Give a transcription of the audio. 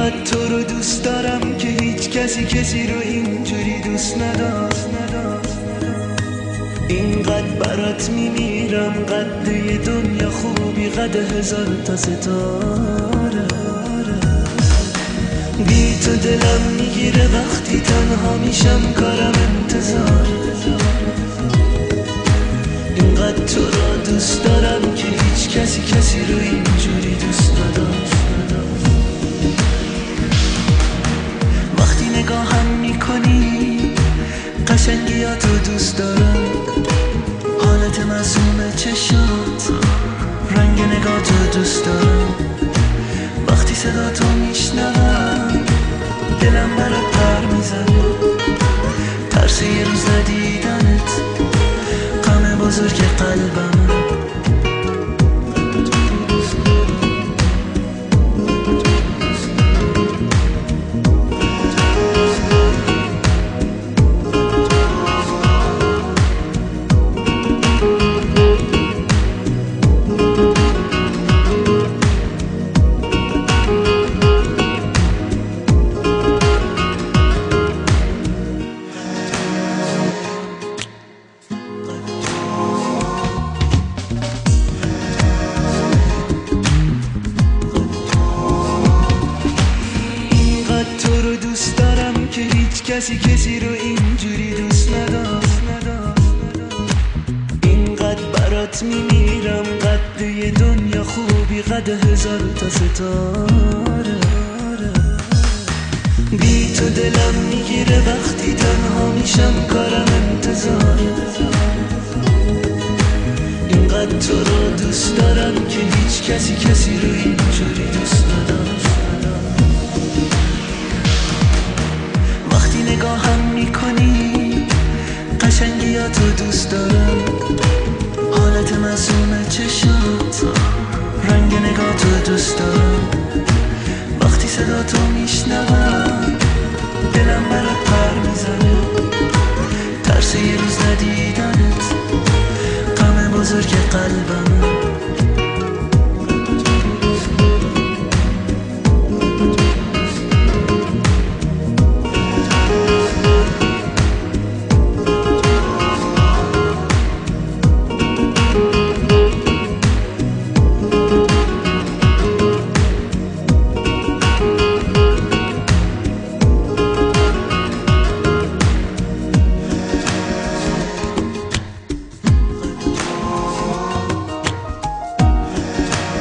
اینقدر تو رو دوست دارم که هیچ کسی رو اینجوری دوست نداشت. اینقدر برات میمیرم، قد یه دنیا خوبی، قد 1000 تا ستاره. بی تو دلم میگیره وقتی تنها میشم، کارم انتظار. اینقدر تو رو دوست دارم که هیچ کسی رو اینجوری دوست نداشت. وقتی نگاهم میکنی قشنگیاتو دوست دارم، حالت معصوم چشات، رنگ نگاتو دوست دارم. وقتی صدا تو میشنوم دلم برات پر میزنه، ترس یه روز ندیدنت غم بزرگ قلبم. کسی رو اینجوری دوست نداشت. اینقدر برات میمیرم، قد یه دنیا خوبی، قد 1000 تا ستاره. بی تو دلم میگیره وقتی تنها میشم، کارم انتظار. اینقدر تو رو دوست دارم که هیچ کسی رو اینجوری دوست نداشت. نگاهم میکنی قشنگیاتو دوست دارم، حالت معصوم چشات، رنگ نگاتو دوست دارم. وقتی صدا تو میشنوم دلم برات پر میزنه، ترس یه روز ندیدنت غم بزرگ قلبم.